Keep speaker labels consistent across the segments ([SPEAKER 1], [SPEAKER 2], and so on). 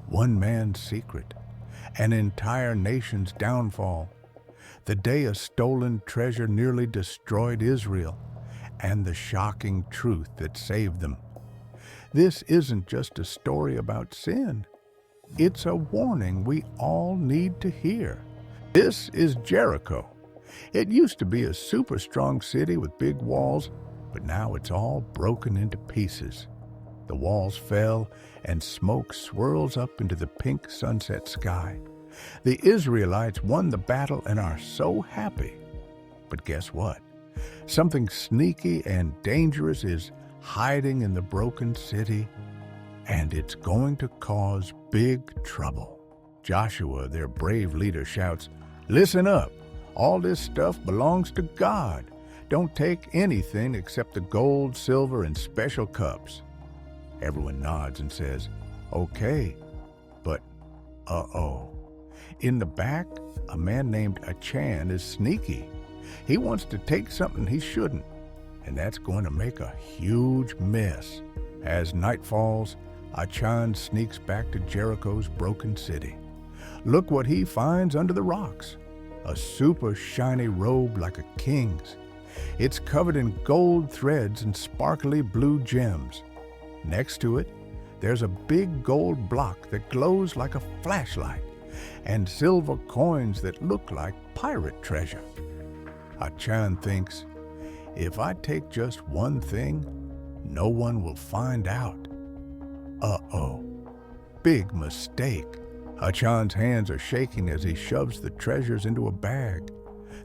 [SPEAKER 1] One man's secret, an entire nation's downfall, the day a stolen treasure nearly destroyed Israel, and the shocking truth that saved them. This isn't just a story about sin. It's a warning we all need to hear. This is Jericho. It used to be a super strong city with big walls, but now it's all broken into pieces. The walls fell, and smoke swirls up into the pink sunset sky. The Israelites won the battle and are so happy. But guess what? Something sneaky and dangerous is hiding in the broken city, and it's going to cause big trouble. Joshua, their brave leader, shouts, "Listen up! All this stuff belongs to God. Don't take anything except the gold, silver, and special cups." Everyone nods and says, "Okay," but uh-oh. In the back, a man named Achan is sneaky. He wants to take something he shouldn't, and that's going to make a huge mess. As night falls, Achan sneaks back to Jericho's broken city. Look what he finds under the rocks. A super shiny robe like a king's. It's covered in gold threads and sparkly blue gems. Next to it, there's a big gold block that glows like a flashlight, and silver coins that look like pirate treasure. Achan thinks, if I take just one thing, no one will find out. Uh-oh, big mistake. Achan's hands are shaking as he shoves the treasures into a bag.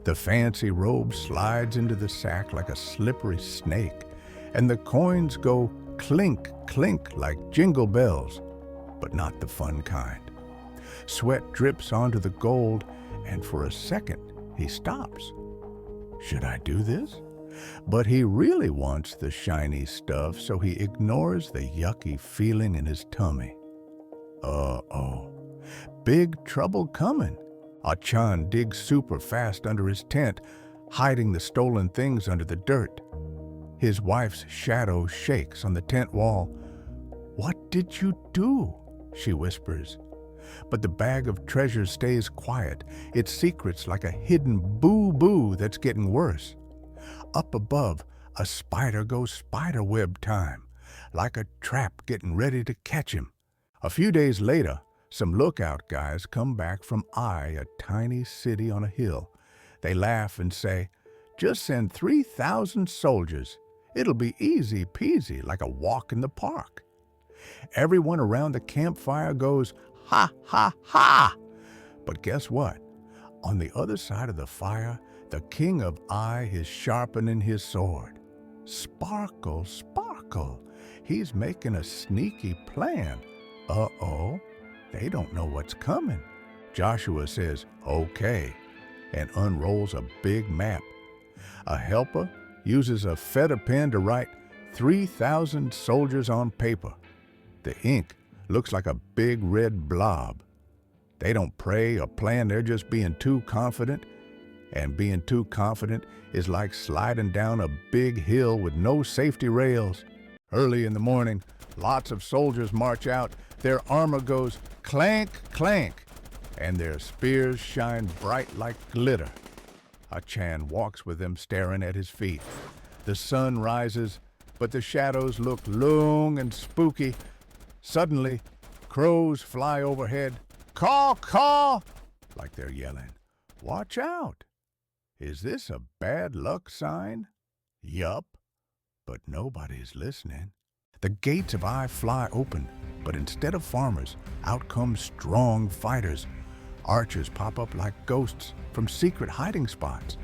[SPEAKER 1] The fancy robe slides into the sack like a slippery snake, and the coins go clink, clink like jingle bells, but not the fun kind. Sweat drips onto the gold, and for a second, he stops. Should I do this? But he really wants the shiny stuff, so he ignores the yucky feeling in his tummy. Uh-oh, big trouble coming. Achan digs super fast under his tent, hiding the stolen things under the dirt. His wife's shadow shakes on the tent wall. "What did you do?" she whispers. But the bag of treasures stays quiet, its secrets like a hidden boo-boo that's getting worse. Up above, a spider goes spiderweb time, like a trap getting ready to catch him. A few days later, some lookout guys come back from Ai, a tiny city on a hill. They laugh and say, "Just send 3,000 soldiers. It'll be easy peasy, like a walk in the park." Everyone around the campfire goes, "Ha, ha, ha!" But guess what? On the other side of the fire, the king of Ai is sharpening his sword. Sparkle, sparkle. He's making a sneaky plan. Uh-oh, they don't know what's coming. Joshua says, "Okay," and unrolls a big map. A helper uses a feather pen to write 3,000 soldiers on paper. The ink looks like a big red blob. They don't pray or plan, they're just being too confident. And being too confident is like sliding down a big hill with no safety rails. Early in the morning, lots of soldiers march out. Their armor goes clank, clank, and their spears shine bright like glitter. Achan walks with them, staring at his feet. The sun rises, but the shadows look long and spooky. Suddenly, crows fly overhead. "Caw, caw!" like they're yelling. "Watch out! Is this a bad luck sign?" Yup, but nobody's listening. The gates of Ai fly open, but instead of farmers, out come strong fighters. Archers pop up like ghosts from secret hiding spots.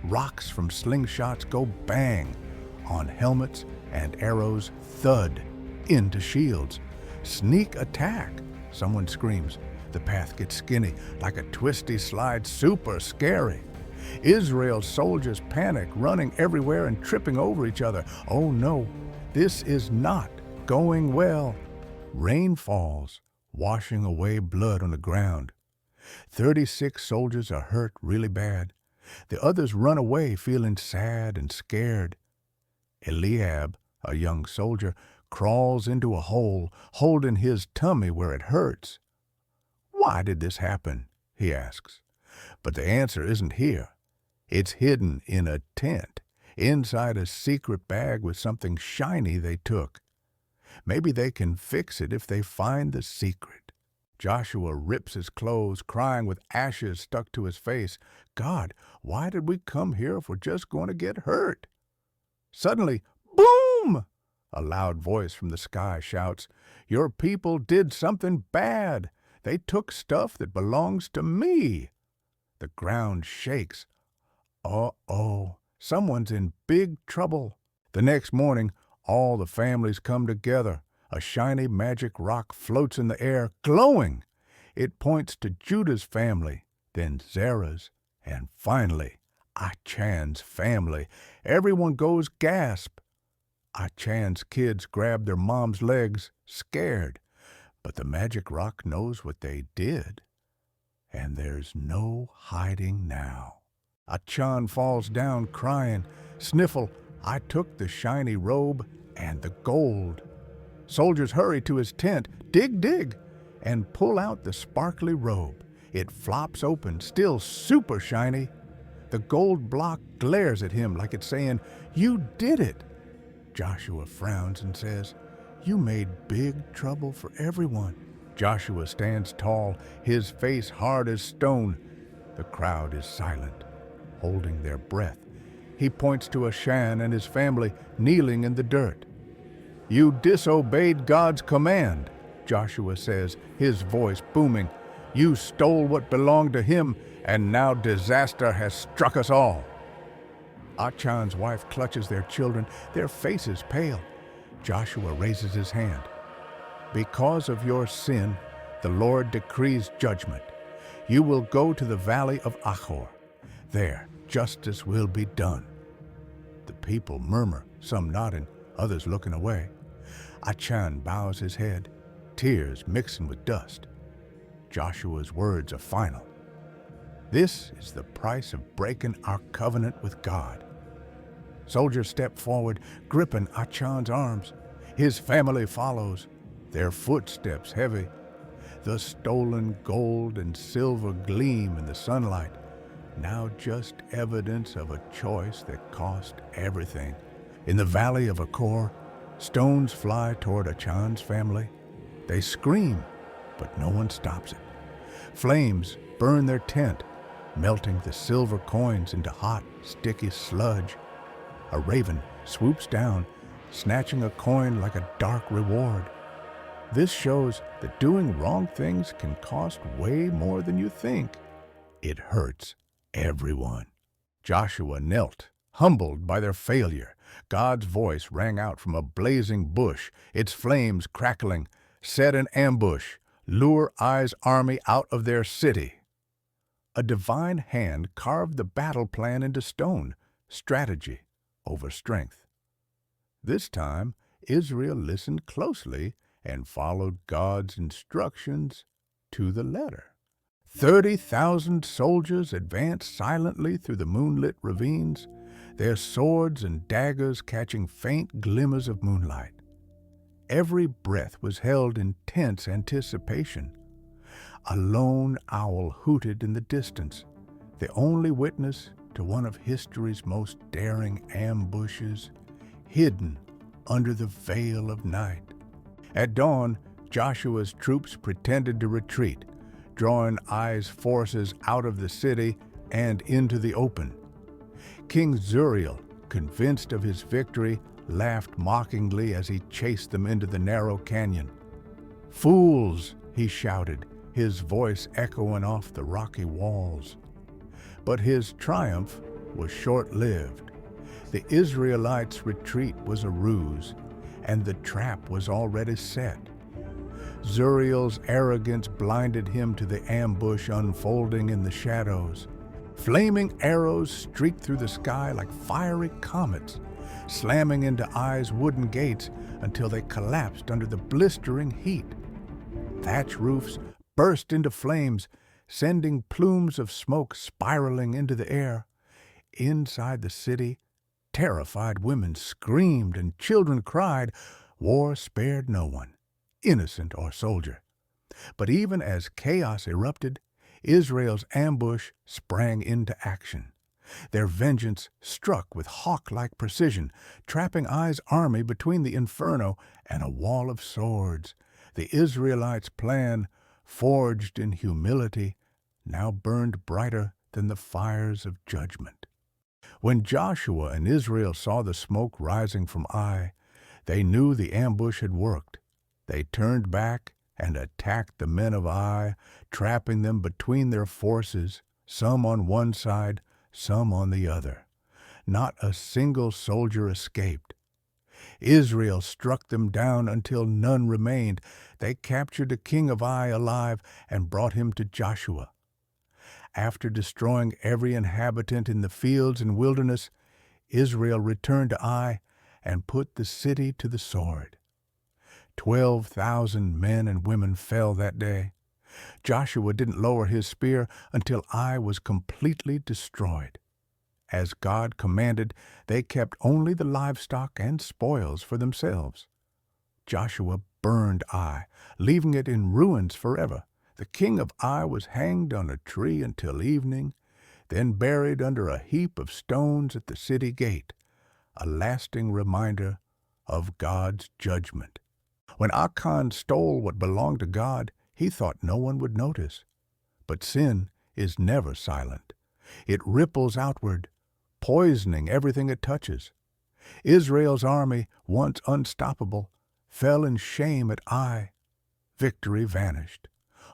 [SPEAKER 1] Rocks from slingshots go bang on helmets, and arrows thud into shields. "Sneak attack!" someone screams. The path gets skinny, like a twisty slide, super scary. Israel's soldiers panic, running everywhere and tripping over each other. Oh no, this is not going well. Rain falls, washing away blood on the ground. 36 soldiers are hurt really bad. The others run away, feeling sad and scared. Eliab, a young soldier, crawls into a hole, holding his tummy where it hurts. Why did this happen? He asks. But the answer isn't here. It's hidden in a tent, inside a secret bag with something shiny they took. Maybe they can fix it if they find the secret. Joshua rips his clothes, crying with ashes stuck to his face. God, why did we come here if we're just going to get hurt? Suddenly, boom! A loud voice from the sky shouts, Your people did something bad. They took stuff that belongs to me. The ground shakes. Uh-oh, someone's in big trouble. The next morning, all the families come together. A shiny magic rock floats in the air, glowing. It points to Judah's family, then Zerah's, and finally, Achan's family. Everyone goes gasp. Achan's kids grab their mom's legs, scared. But the magic rock knows what they did. And there's no hiding now. Achan falls down crying. Sniffle, I took the shiny robe and the gold. Soldiers hurry to his tent, dig, and pull out the sparkly robe. It flops open, still super shiny. The gold block glares at him like it's saying, You did it. Joshua frowns and says, You made big trouble for everyone. Joshua stands tall, his face hard as stone. The crowd is silent, holding their breath. He points to Achan and his family kneeling in the dirt. You disobeyed God's command, Joshua says, his voice booming. You stole what belonged to him, and now disaster has struck us all. Achan's wife clutches their children, their faces pale. Joshua raises his hand. Because of your sin, the Lord decrees judgment. You will go to the valley of Achor. There, justice will be done. The people murmur, some nodding, others looking away. Achan bows his head, tears mixing with dust. Joshua's words are final. This is the price of breaking our covenant with God. Soldiers step forward, gripping Achan's arms. His family follows, their footsteps heavy. The stolen gold and silver gleam in the sunlight, now just evidence of a choice that cost everything. In the valley of Achor, stones fly toward Achan's family. They scream, but no one stops it. Flames burn their tent, melting the silver coins into hot, sticky sludge. A raven swoops down, snatching a coin like a dark reward. This shows that doing wrong things can cost way more than you think. It hurts everyone. Joshua knelt, humbled by their failure. God's voice rang out from a blazing bush, its flames crackling. Set an ambush, lure Ai's army out of their city. A divine hand carved the battle plan into stone, strategy over strength. This time, Israel listened closely and followed God's instructions to the letter. 30,000 soldiers advanced silently through the moonlit ravines, their swords and daggers catching faint glimmers of moonlight. Every breath was held in tense anticipation. A lone owl hooted in the distance, the only witness to one of history's most daring ambushes, hidden under the veil of night. At dawn, Joshua's troops pretended to retreat, drawing Ai's forces out of the city and into the open. King Zuriel, convinced of his victory, laughed mockingly as he chased them into the narrow canyon. Fools, he shouted, his voice echoing off the rocky walls. But his triumph was short-lived. The Israelites' retreat was a ruse, and the trap was already set. Zuriel's arrogance blinded him to the ambush unfolding in the shadows. Flaming arrows streaked through the sky like fiery comets, slamming into Ai's wooden gates until they collapsed under the blistering heat. Thatch roofs burst into flames, sending plumes of smoke spiraling into the air. Inside the city, terrified women screamed and children cried. War spared no one, innocent or soldier. But even as chaos erupted, Israel's ambush sprang into action. Their vengeance struck with hawk-like precision, trapping Ai's army between the inferno and a wall of swords. The Israelites' plan, forged in humility, now burned brighter than the fires of judgment. When Joshua and Israel saw the smoke rising from Ai, they knew the ambush had worked. They turned back and attacked the men of Ai, trapping them between their forces, some on one side, some on the other. Not a single soldier escaped. Israel struck them down until none remained. They captured the king of Ai alive and brought him to Joshua. After destroying every inhabitant in the fields and wilderness, Israel returned to Ai and put the city to the sword. 12,000 men and women fell that day. Joshua didn't lower his spear until Ai was completely destroyed. As God commanded, they kept only the livestock and spoils for themselves. Joshua burned Ai, leaving it in ruins forever. The king of Ai was hanged on a tree until evening, then buried under a heap of stones at the city gate, a lasting reminder of God's judgment. When Achan stole what belonged to God, he thought no one would notice. But sin is never silent. It ripples outward, poisoning everything it touches. Israel's army, once unstoppable, fell in shame at Ai. Victory vanished.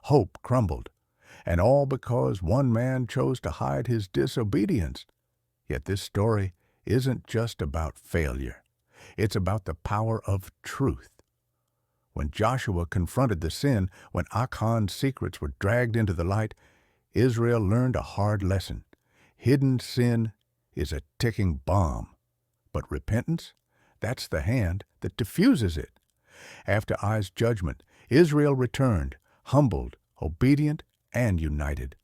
[SPEAKER 1] Hope crumbled. And all because one man chose to hide his disobedience. Yet this story isn't just about failure. It's about the power of truth. When Joshua confronted the sin, when Achan's secrets were dragged into the light, Israel learned a hard lesson. Hidden sin is a ticking bomb. But repentance, that's the hand that diffuses it. After Ai's judgment, Israel returned, humbled, obedient, and united.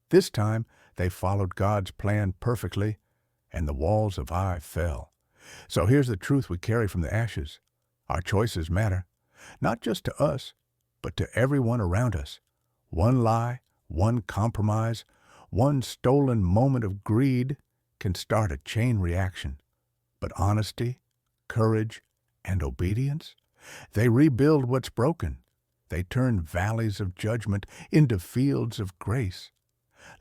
[SPEAKER 1] This time, they followed God's plan perfectly, and the walls of Ai fell. So here's the truth we carry from the ashes. Our choices matter, not just to us, but to everyone around us. One lie, one compromise, one stolen moment of greed can start a chain reaction. But honesty, courage, and obedience, they rebuild what's broken. They turn valleys of judgment into fields of grace.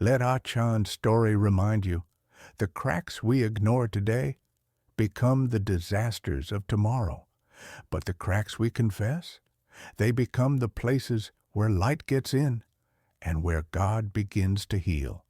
[SPEAKER 1] Let Achan's story remind you, the cracks we ignore today become the disasters of tomorrow. But the cracks we confess, they become the places where light gets in and where God begins to heal.